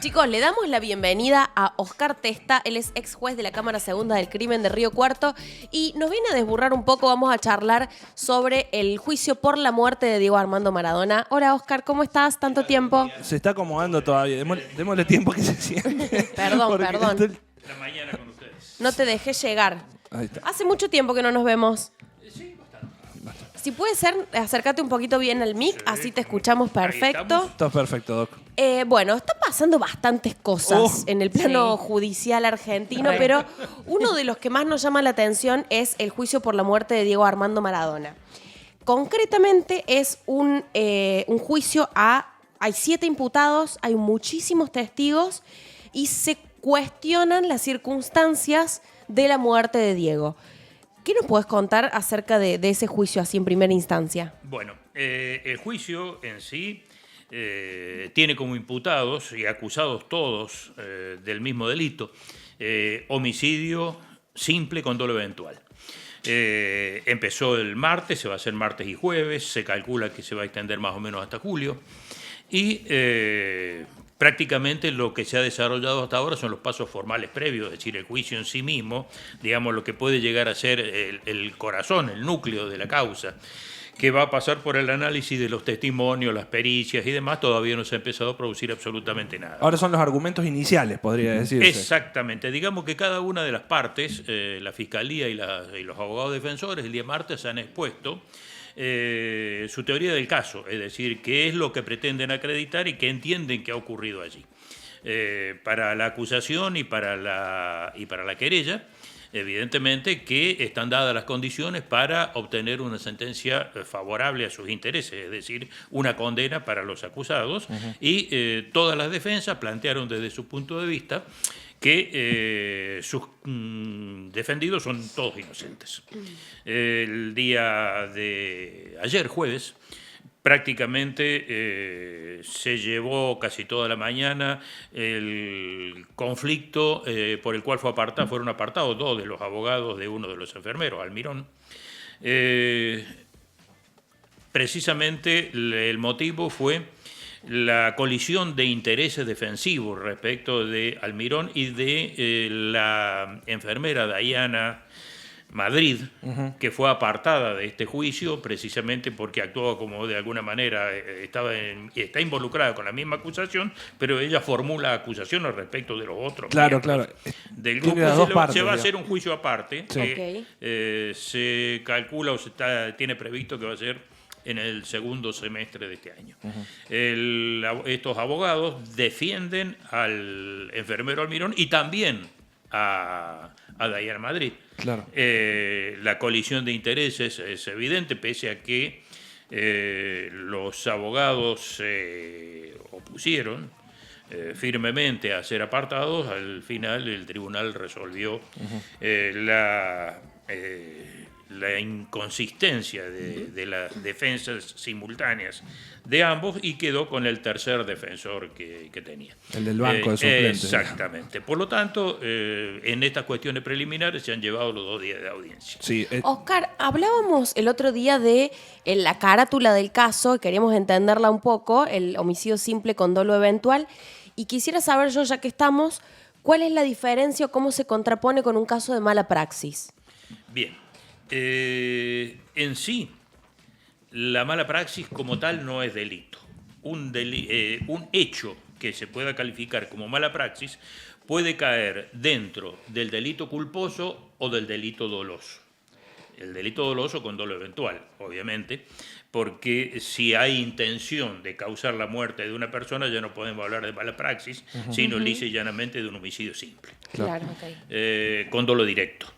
Chicos, le damos la bienvenida a Oscar Testa. Él es ex juez de la Cámara Segunda del Crimen de Río Cuarto y nos viene a desburrar un poco. Vamos a charlar sobre el juicio por la muerte de Diego Armando Maradona. Hola, Oscar, ¿cómo estás? ¿Tanto tiempo? Se está acomodando todavía. Démosle tiempo que se siente. Perdón. La mañana con ustedes. No te dejé llegar. Ahí está. Hace mucho tiempo que no nos vemos. Sí, bastante. Si puede ser, acércate un poquito bien al mic, así te escuchamos perfecto. Está perfecto, Doc. Bueno, está pasando bastantes cosas en el plano judicial argentino, pero uno de los que más nos llama la atención es el juicio por la muerte de Diego Armando Maradona. Concretamente es un juicio hay 7 imputados, hay muchísimos testigos y se cuestionan las circunstancias de la muerte de Diego. ¿Qué nos puedes contar acerca de ese juicio así en primera instancia? Bueno, el juicio en sí tiene como imputados y acusados todos del mismo delito, homicidio simple con dolo eventual. Empezó el martes, se va a hacer martes y jueves, se calcula que se va a extender más o menos hasta julio y prácticamente lo que se ha desarrollado hasta ahora son los pasos formales previos, es decir, el juicio en sí mismo, digamos lo que puede llegar a ser el corazón, el núcleo de la causa, que va a pasar por el análisis de los testimonios, las pericias y demás. Todavía no se ha empezado a producir absolutamente nada. Ahora son los argumentos iniciales, podría decirse. Exactamente. Digamos que cada una de las partes, la Fiscalía y los abogados defensores, el día martes han expuesto su teoría del caso, es decir, qué es lo que pretenden acreditar y qué entienden que ha ocurrido allí. Para la acusación y para la querella, evidentemente que están dadas las condiciones para obtener una sentencia favorable a sus intereses, es decir, una condena para los acusados, y todas las defensas plantearon desde su punto de vista que sus defendidos son todos inocentes. El día de ayer, jueves, prácticamente se llevó casi toda la mañana el conflicto por el cual fueron apartados 2 de los abogados de uno de los enfermeros, Almirón. Precisamente el motivo fue la colisión de intereses defensivos respecto de Almirón y de la enfermera Dayana Madrid, que fue apartada de este juicio precisamente porque actuaba como de alguna manera está involucrada con la misma acusación, pero ella formula acusaciones respecto de los otros. Claro. Del grupo se va a hacer un juicio aparte. Sí. Que se calcula o tiene previsto que va a ser en el segundo semestre de este año. Estos abogados defienden al enfermero Almirón y también a Dayana Madrid. Claro. La colisión de intereses es evidente, pese a que los abogados se opusieron firmemente a ser apartados. Al final el tribunal resolvió la inconsistencia de las defensas simultáneas de ambos y quedó con el tercer defensor que tenía. El del banco de suplentes. Exactamente. Por lo tanto, en estas cuestiones preliminares se han llevado los 2 días de audiencia. Sí, Oscar, hablábamos el otro día de la carátula del caso, queríamos entenderla un poco, el homicidio simple con dolo eventual, y quisiera saber yo, ya que estamos, ¿cuál es la diferencia o cómo se contrapone con un caso de mala praxis? Bien. En sí, la mala praxis como tal no es delito. Un hecho que se pueda calificar como mala praxis puede caer dentro del delito culposo o del delito doloso. El delito doloso con dolo eventual, obviamente, porque si hay intención de causar la muerte de una persona ya no podemos hablar de mala praxis, sino lisa y llanamente de un homicidio simple. Claro. Con dolo directo.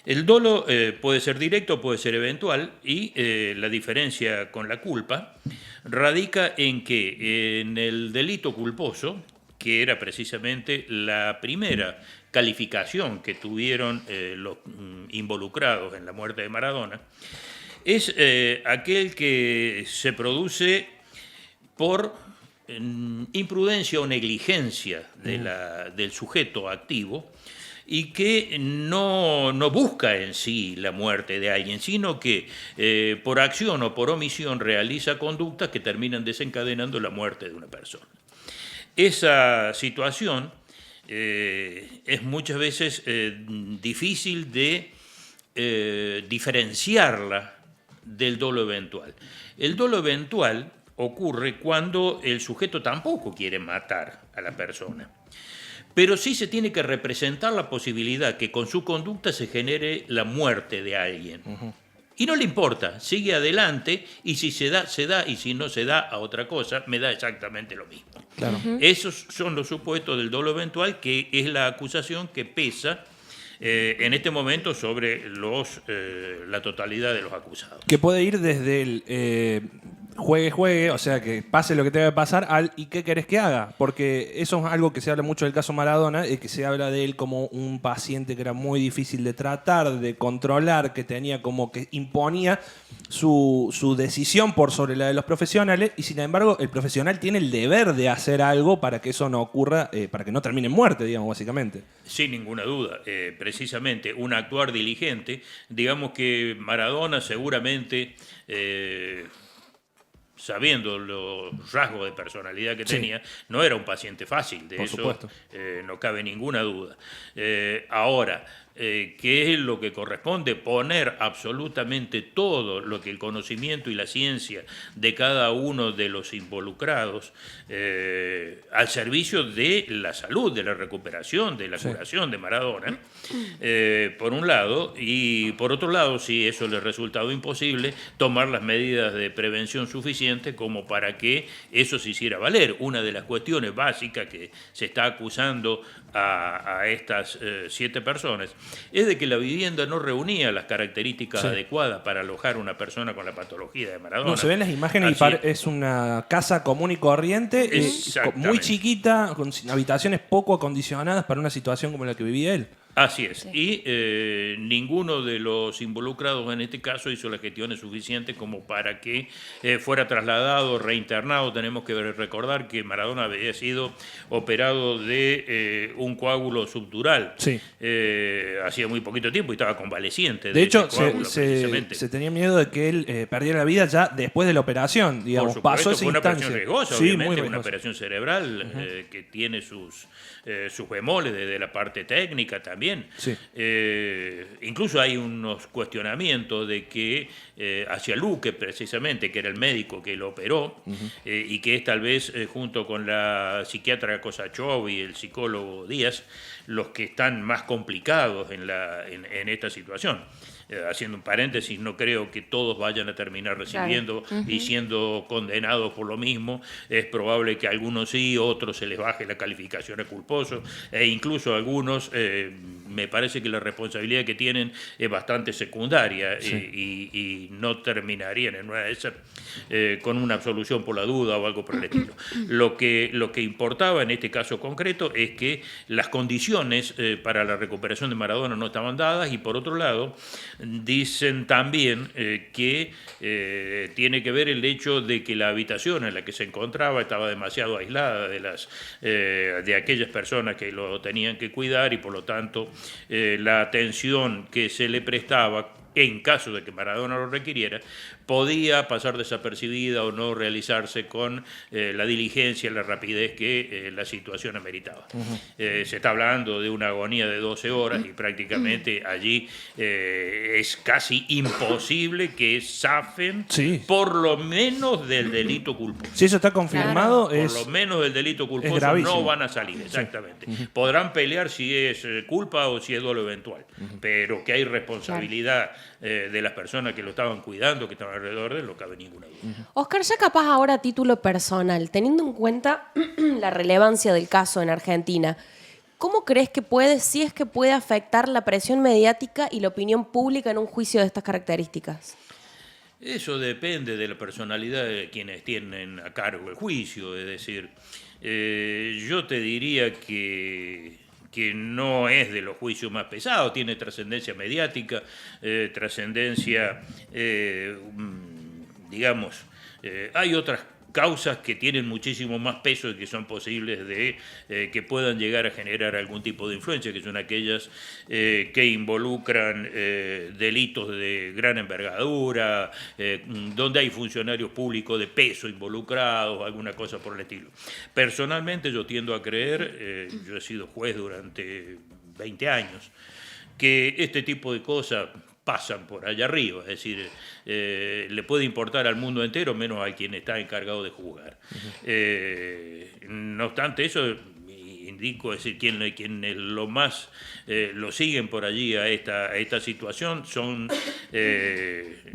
El dolo puede ser directo, puede ser eventual, y la diferencia con la culpa radica en que en el delito culposo, que era precisamente la primera calificación que tuvieron los involucrados en la muerte de Maradona, es aquel que se produce por imprudencia o negligencia del sujeto activo, y que no busca en sí la muerte de alguien, sino que por acción o por omisión realiza conductas que terminan desencadenando la muerte de una persona. Esa situación es muchas veces difícil de diferenciarla del dolo eventual. El dolo eventual ocurre cuando el sujeto tampoco quiere matar a la persona, pero sí se tiene que representar la posibilidad que con su conducta se genere la muerte de alguien. Y no le importa, sigue adelante, y si se da, y si no se da a otra cosa, me da exactamente lo mismo. Claro. Esos son los supuestos del dolo eventual, que es la acusación que pesa en este momento sobre la totalidad de los acusados. Que puede ir desde el juegue, o sea, que pase lo que tenga que pasar, al ¿y qué querés que haga? Porque eso es algo que se habla mucho del caso Maradona, que se habla de él como un paciente que era muy difícil de tratar, de controlar, que tenía como que imponía su decisión por sobre la de los profesionales, y sin embargo el profesional tiene el deber de hacer algo para que eso no ocurra, para que no termine en muerte, digamos, básicamente. Sin ninguna duda, precisamente un actuar diligente. Digamos que Maradona seguramente, sabiendo los rasgos de personalidad que tenía, no era un paciente fácil, de eso no cabe ninguna duda. Ahora, ¿qué es lo que corresponde? Poner absolutamente todo lo que el conocimiento y la ciencia de cada uno de los involucrados al servicio de la salud, de la recuperación, de la curación de Maradona, por un lado, y por otro lado, si eso le resultaba imposible, tomar las medidas de prevención suficientes como para que eso se hiciera valer. Una de las cuestiones básicas que se está acusando a estas 7 personas es de que la vivienda no reunía las características adecuadas para alojar a una persona con la patología de Maradona. No, se ven las imágenes y es una casa común y corriente, muy chiquita, con habitaciones poco acondicionadas para una situación como la que vivía él. Así es, y ninguno de los involucrados en este caso hizo las gestiones suficientes como para que fuera trasladado, reinternado. Tenemos que recordar que Maradona había sido operado de un coágulo subdural hacía muy poquito tiempo y estaba convaleciente. De hecho, se tenía miedo de que él perdiera la vida ya después de la operación, digamos. Por supuesto, pasó esa fue una instancia. operación riesgosa, Sí, obviamente, muy una riesgosa. operación cerebral que tiene sus bemoles desde la parte técnica también. Incluso hay unos cuestionamientos de que hacia Luque, precisamente, que era el médico que lo operó, y que es tal vez, junto con la psiquiatra Kosachov y el psicólogo Díaz, los que están más complicados en esta situación. Haciendo un paréntesis, no creo que todos vayan a terminar recibiendo y siendo condenados por lo mismo. Es probable que a algunos sí, otros se les baje la calificación de culposos, e incluso a algunos me parece que la responsabilidad que tienen es bastante secundaria y no terminarían en una de esas con una absolución por la duda o algo por el estilo. Lo que importaba en este caso concreto es que las condiciones para la recuperación de Maradona no estaban dadas, y por otro lado dicen también que tiene que ver el hecho de que la habitación en la que se encontraba estaba demasiado aislada de aquellas personas que lo tenían que cuidar, y por lo tanto la atención que se le prestaba en caso de que Maradona lo requiriera podía pasar desapercibida o no realizarse con la diligencia y la rapidez que la situación ameritaba. Se está hablando de una agonía de 12 horas y prácticamente allí es casi imposible que zafen por lo menos del delito culposo. Si eso está confirmado, por lo menos del delito culposo no van a salir, exactamente. Podrán pelear si es culpa o si es dolo eventual, pero que hay responsabilidad de las personas que lo estaban cuidando, que estaban alrededor de él, no cabe ninguna duda. Oscar, ya capaz ahora a título personal, teniendo en cuenta la relevancia del caso en Argentina, ¿cómo crees que si es que puede afectar la presión mediática y la opinión pública en un juicio de estas características? Eso depende de la personalidad de quienes tienen a cargo el juicio, es decir, yo te diría que no es de los juicios más pesados, tiene trascendencia mediática, trascendencia, digamos, hay otras causas que tienen muchísimo más peso y que son posibles de que puedan llegar a generar algún tipo de influencia, que son aquellas que involucran delitos de gran envergadura, donde hay funcionarios públicos de peso involucrados, alguna cosa por el estilo. Personalmente yo tiendo a creer, yo he sido juez durante 20 años, que este tipo de cosas pasan por allá arriba, es decir, le puede importar al mundo entero menos a quien está encargado de juzgar. No obstante eso, indico, es decir, quienes lo más lo siguen por allí a esta situación son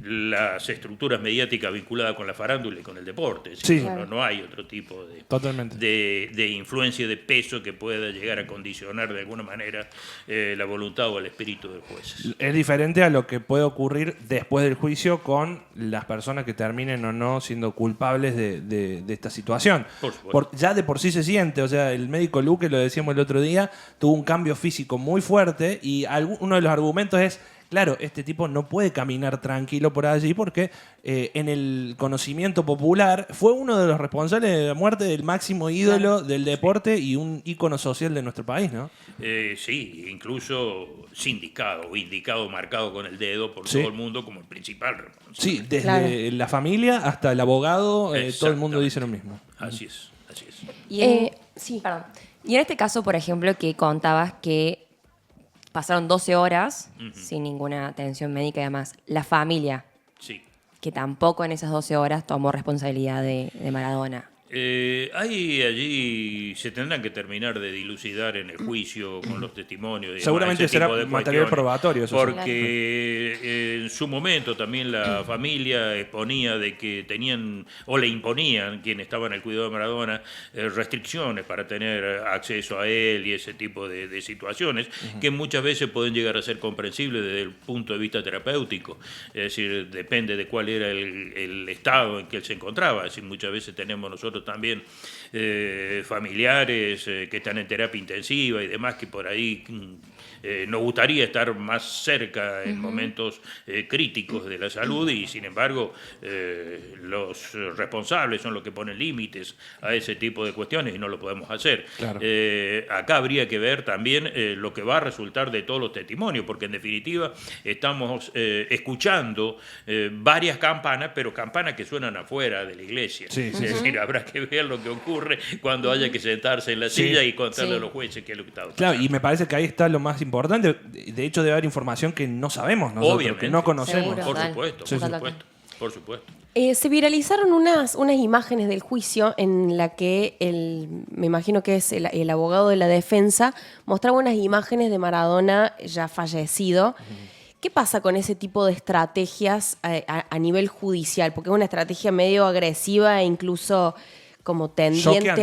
las estructuras mediáticas vinculadas con la farándula y con el deporte. Es decir, no hay otro tipo de influencia de peso que pueda llegar a condicionar de alguna manera la voluntad o el espíritu de los jueces. Es diferente a lo que puede ocurrir después del juicio con las personas que terminen o no siendo culpables de esta situación. Por supuesto. Ya de por sí se siente, o sea, el médico Luque, lo decíamos el otro día, tuvo un cambio físico muy fuerte y uno de los argumentos es, claro, este tipo no puede caminar tranquilo por allí porque en el conocimiento popular fue uno de los responsables de la muerte del máximo ídolo del deporte y un ícono social de nuestro país, ¿no? Sí, incluso indicado, marcado con el dedo por todo el mundo como el principal responsable. Sí, desde la familia hasta el abogado, todo el mundo dice lo mismo. Así es, así es. Y perdón. Y en este caso, por ejemplo, que contabas que pasaron 12 horas sin ninguna atención médica y además la familia, que tampoco en esas 12 horas tomó responsabilidad de Maradona. Allí se tendrán que terminar de dilucidar en el juicio con los testimonios. Seguramente será material probatorio. Eso porque en su momento también la familia exponía de que tenían, o le imponían, quienes estaban al cuidado de Maradona, restricciones para tener acceso a él y ese tipo de situaciones que muchas veces pueden llegar a ser comprensibles desde el punto de vista terapéutico. Es decir, depende de cuál era el estado en que él se encontraba. Es decir, muchas veces tenemos nosotros también familiares que están en terapia intensiva y demás, que por ahí nos gustaría estar más cerca en momentos críticos de la salud y sin embargo los responsables son los que ponen límites a ese tipo de cuestiones y no lo podemos hacer. Claro. Acá habría que ver también lo que va a resultar de todos los testimonios, porque en definitiva estamos escuchando varias campanas, pero campanas que suenan afuera de la iglesia. Es decir, habrá que ver lo que ocurre cuando haya que sentarse en la silla y contarle a los jueces qué es lo que está pasando. Claro, y me parece que ahí está lo más importante. De hecho, debe haber información que no sabemos nosotros, obviamente, que no conocemos. Seguro. Por supuesto, Sí, sí. por supuesto. Se viralizaron unas imágenes del juicio en la que me imagino que es el abogado de la defensa, mostraba unas imágenes de Maradona ya fallecido. ¿Qué pasa con ese tipo de estrategias a nivel judicial? Porque es una estrategia medio agresiva e incluso como tendiente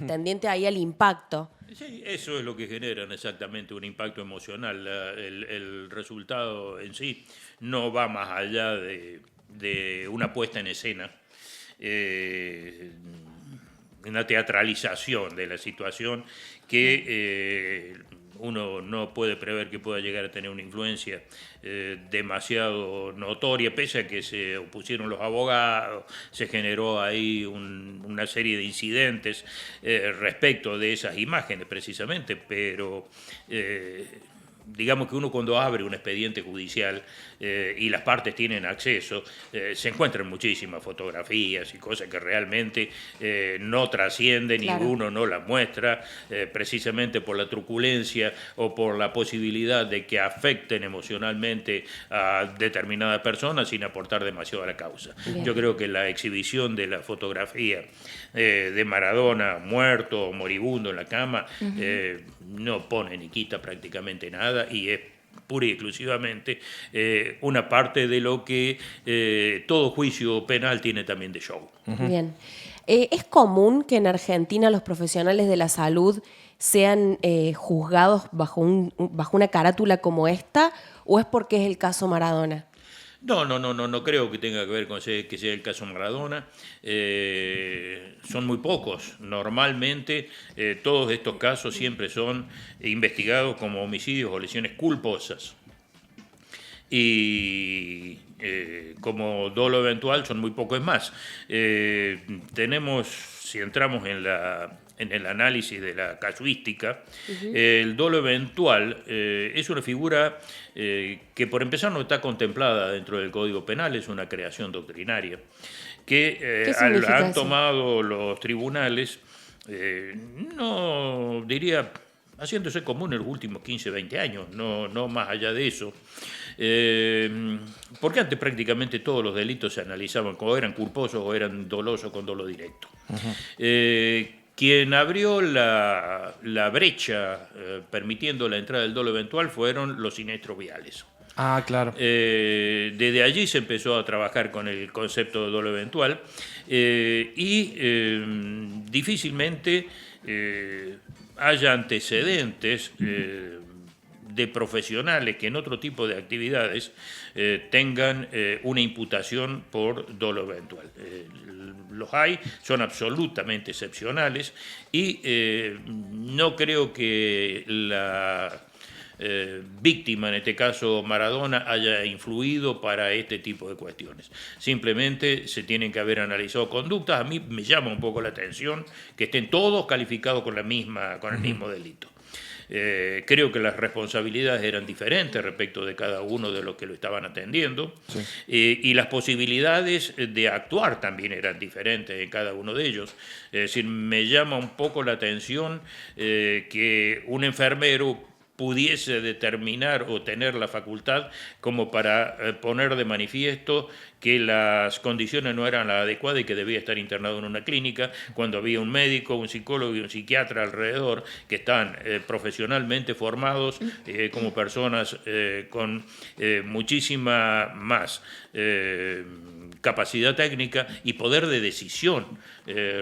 tendiente ahí al impacto. Sí, eso es lo que generan exactamente un impacto emocional. El resultado en sí no va más allá de una puesta en escena, una teatralización de la situación que uno no puede prever que pueda llegar a tener una influencia demasiado notoria, pese a que se opusieron los abogados, se generó ahí una serie de incidentes respecto de esas imágenes precisamente, pero digamos que uno cuando abre un expediente judicial y las partes tienen acceso, se encuentran muchísimas fotografías y cosas que realmente no trascienden y uno no las muestra precisamente por la truculencia o por la posibilidad de que afecten emocionalmente a determinadas personas sin aportar demasiado a la causa. Bien. Yo creo que la exhibición de la fotografía de Maradona muerto o moribundo en la cama no pone ni quita prácticamente nada y es pura y exclusivamente una parte de lo que todo juicio penal tiene también de show. Bien. ¿Es común que en Argentina los profesionales de la salud sean juzgados bajo una carátula como esta o es porque es el caso Maradona? No creo que tenga que ver con que sea el caso Maradona. Son muy pocos. Normalmente todos estos casos siempre son investigados como homicidios o lesiones culposas. Y como dolo eventual son muy pocos más. Tenemos, si entramos en el análisis de la casuística, el dolo eventual es una figura que por empezar no está contemplada dentro del Código Penal, es una creación doctrinaria, que han tomado los tribunales, no diría, haciéndose común en los últimos 15, 20 años, no más allá de eso. Porque antes prácticamente todos los delitos se analizaban como eran culposos o eran dolosos con dolo directo. Quien abrió la brecha permitiendo la entrada del dolo eventual fueron los siniestros viales. Ah, claro. Desde allí se empezó a trabajar con el concepto de dolo eventual y difícilmente haya antecedentes de profesionales que en otro tipo de actividades tengan una imputación por dolo eventual. Los hay, son absolutamente excepcionales y no creo que la víctima, en este caso Maradona, haya influido para este tipo de cuestiones. Simplemente se tienen que haber analizado conductas. A mí me llama un poco la atención que estén todos calificados con el mismo delito. Creo que las responsabilidades eran diferentes respecto de cada uno de los que lo estaban atendiendo, y las posibilidades de actuar también eran diferentes en cada uno de ellos. Es decir, me llama un poco la atención que un enfermero pudiese determinar o tener la facultad como para poner de manifiesto que las condiciones no eran las adecuadas y que debía estar internado en una clínica, cuando había un médico, un psicólogo y un psiquiatra alrededor que están profesionalmente formados como personas con muchísima más capacidad técnica y poder de decisión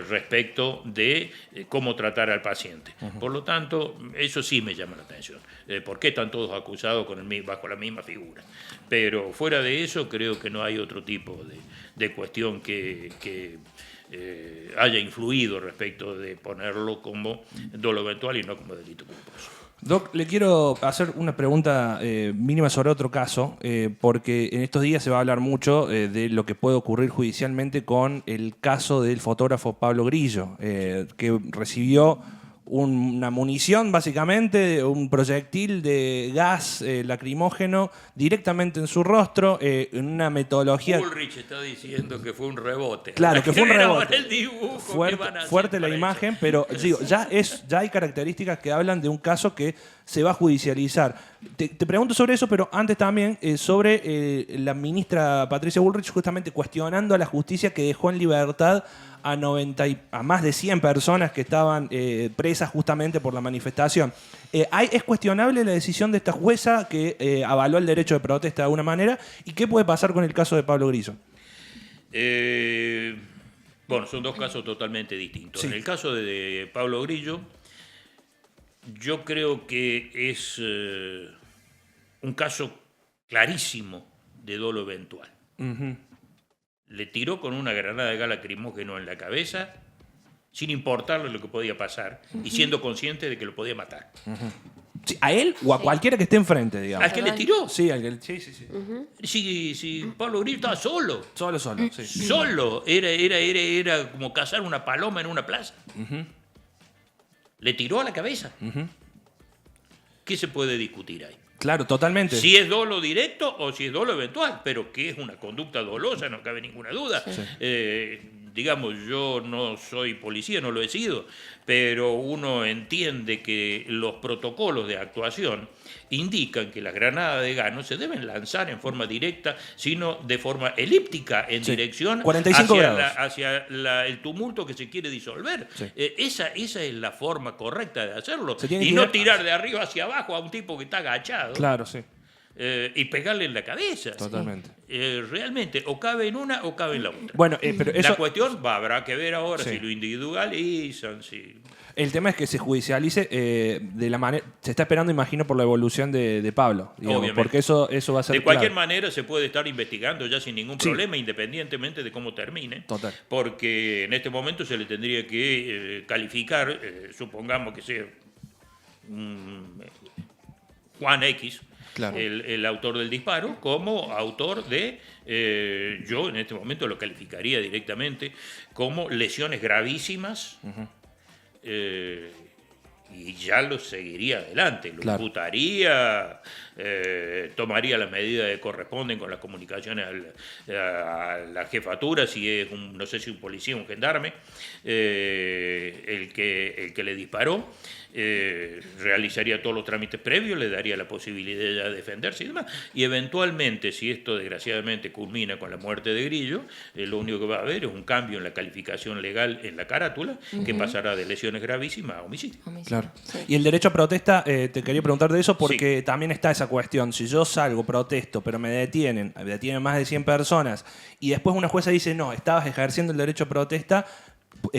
respecto de cómo tratar al paciente. Por lo tanto, eso sí me llama la atención. ¿Por qué están todos acusados bajo la misma figura? Pero fuera de eso, creo que no hay otro tipo de cuestión que haya influido respecto de ponerlo como dolo eventual y no como delito culposo. Doc, le quiero hacer una pregunta mínima sobre otro caso, porque en estos días se va a hablar mucho de lo que puede ocurrir judicialmente con el caso del fotógrafo Pablo Grillo, que recibió una munición, básicamente, un proyectil de gas lacrimógeno directamente en su rostro, en una metodología... Ulrich está diciendo que fue un rebote. Claro, que fue un rebote. El dibujo fuerte la imagen, pero digo, ya hay características que hablan de un caso que se va a judicializar. Te pregunto sobre eso, pero antes también sobre la ministra Patricia Bullrich justamente cuestionando a la justicia que dejó en libertad a más de 100 personas que estaban presas justamente por la manifestación. ¿Es cuestionable la decisión de esta jueza que avaló el derecho de protesta de alguna manera? ¿Y qué puede pasar con el caso de Pablo Grillo? Bueno, son dos casos totalmente distintos. Sí. En el caso de Pablo Grillo, yo creo que es un caso clarísimo de dolo eventual. Le tiró con una granada de gas lacrimógeno en la cabeza, sin importarle lo que podía pasar, y siendo consciente de que lo podía matar. Sí, ¿a él o a cualquiera que esté enfrente, digamos? ¿Al que le tiró? Sí, sí. Si Pablo Grillo estaba solo. Solo, sí. Solo. Era como cazar una paloma en una plaza. Le tiró a la cabeza. ¿Qué se puede discutir ahí? Claro, totalmente. Si es dolo directo o si es dolo eventual, pero que es una conducta dolosa, no cabe ninguna duda. Digamos, yo no soy policía, no lo he sido, pero uno entiende que los protocolos de actuación indican que las granadas de gas no se deben lanzar en forma directa, sino de forma elíptica en dirección 45 grados. hacia el tumulto que se quiere disolver. Sí. Esa es la forma correcta de hacerlo. Y no tirar de arriba hacia abajo a un tipo que está agachado. Claro, sí. Y pegarle en la cabeza. Totalmente. Realmente, o cabe en una o cabe en la otra. Bueno, pero eso... La cuestión habrá que ver ahora Sí. si lo individualizan, El tema es que se judicialice de la manera... Se está esperando, imagino, por la evolución de Pablo. Digamos, Obviamente. porque eso va a ser De cualquier clave. manera se puede estar investigando ya sin ningún Sí. problema, independientemente de cómo termine. Total. Porque en este momento se le tendría que calificar, supongamos que sea un Juan X, Claro. el autor del disparo, como autor de, yo en este momento lo calificaría directamente como lesiones gravísimas, y ya lo seguiría adelante, lo imputaría, tomaría las medidas que corresponden con las comunicaciones a la jefatura, si es no sé si un policía o un gendarme, el que le disparó. Realizaría todos los trámites previos, le daría la posibilidad de defenderse y demás. Y eventualmente, si esto desgraciadamente culmina con la muerte de Grillo, lo único que va a haber es un cambio en la calificación legal en la carátula, que pasará de lesiones gravísimas a homicidio. Claro. Y el derecho a protesta, te quería preguntar de eso porque también está esa cuestión. Si yo salgo, protesto, pero me detienen más de 100 personas y después una jueza dice, no, estabas ejerciendo el derecho a protesta,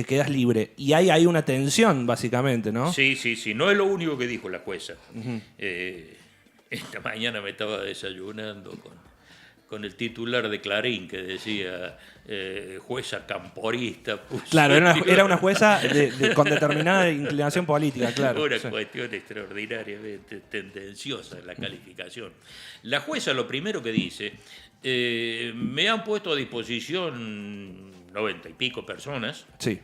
quedas libre. Y hay una tensión, básicamente, ¿no? Sí. No es lo único que dijo la jueza. Esta mañana me estaba desayunando con el titular de Clarín que decía jueza camporista. Claro, era una jueza con determinada inclinación política, claro. Una cuestión extraordinariamente tendenciosa en la calificación. La jueza lo primero que dice, me han puesto a disposición 90 y pico personas. Sí.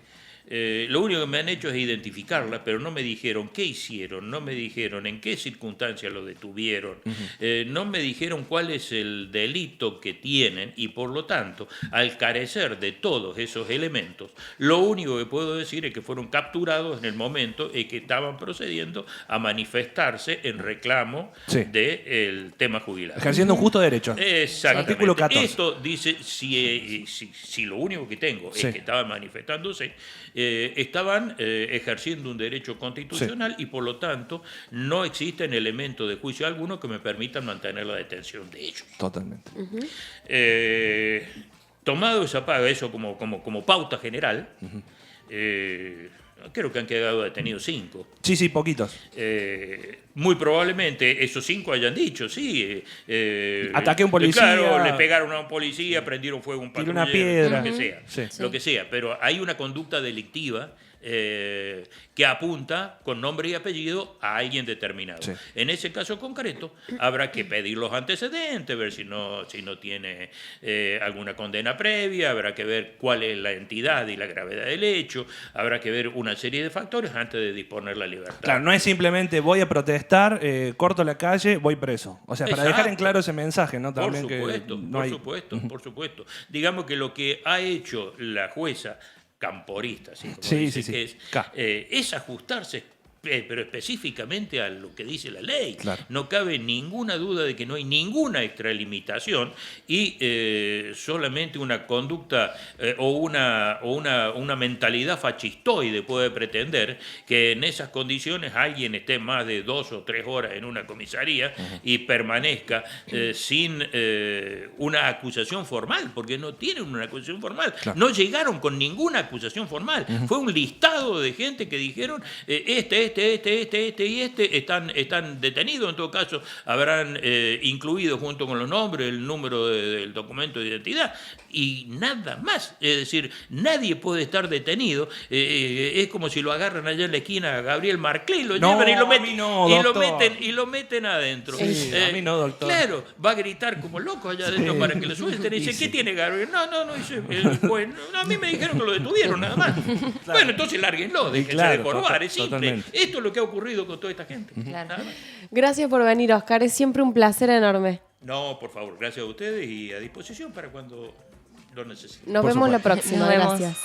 Lo único que me han hecho es identificarla, pero no me dijeron qué hicieron, no me dijeron en qué circunstancias lo detuvieron, no me dijeron cuál es el delito que tienen y por lo tanto, al carecer de todos esos elementos, lo único que puedo decir es que fueron capturados en el momento en que estaban procediendo a manifestarse en reclamo del tema jubilar. Ejerciendo un justo derecho. Exactamente. Artículo 14. Esto dice, si lo único que tengo es que estaban manifestándose, estaban ejerciendo un derecho constitucional y por lo tanto no existen elementos de juicio alguno que me permitan mantener la detención de ellos. Totalmente. Tomado eso como pauta general, creo que han quedado detenidos 5. Sí, poquitos. Muy probablemente esos 5 hayan dicho, sí. Ataqué a un policía. Claro, le pegaron a un policía, prendieron fuego a un patrullero, una piedra. Lo que sea. Pero hay una conducta delictiva que apunta con nombre y apellido a alguien determinado. Sí. En ese caso concreto, habrá que pedir los antecedentes, ver si no tiene alguna condena previa, habrá que ver cuál es la entidad y la gravedad del hecho, habrá que ver una serie de factores antes de disponer la libertad. Claro, no es simplemente voy a protestar, corto la calle, voy preso. O sea, para dejar en claro ese mensaje, ¿no? También por supuesto. Digamos que lo que ha hecho la jueza camporista, es ajustarse, pero específicamente a lo que dice la ley. Claro. No cabe ninguna duda de que no hay ninguna extralimitación y solamente una conducta o una mentalidad fascistoide puede pretender que en esas condiciones alguien esté más de 2 o 3 horas en una comisaría y permanezca sin una acusación formal, porque no tienen una acusación formal. Claro. No llegaron con ninguna acusación formal. Fue un listado de gente que dijeron este y están detenidos. En todo caso, habrán incluido junto con los nombres el número del documento de identidad y nada más. Es decir, nadie puede estar detenido. Es como si lo agarran allá en la esquina a Gabriel Marclé y lo llevan y lo meten adentro. Sí, a mí no, doctor. Claro, va a gritar como loco allá adentro para que lo suelten. Y dice, ¿qué tiene Gabriel? No, dice, bueno, a mí me dijeron que lo detuvieron nada más. Claro. Bueno, entonces lárguenlo, déjense de jorobar, es simple. Totalmente. Esto es lo que ha ocurrido con toda esta gente. Claro. Gracias por venir, Oscar. Es siempre un placer enorme. No, por favor, gracias a ustedes y a disposición para cuando lo necesiten. Nos vemos la próxima. Gracias.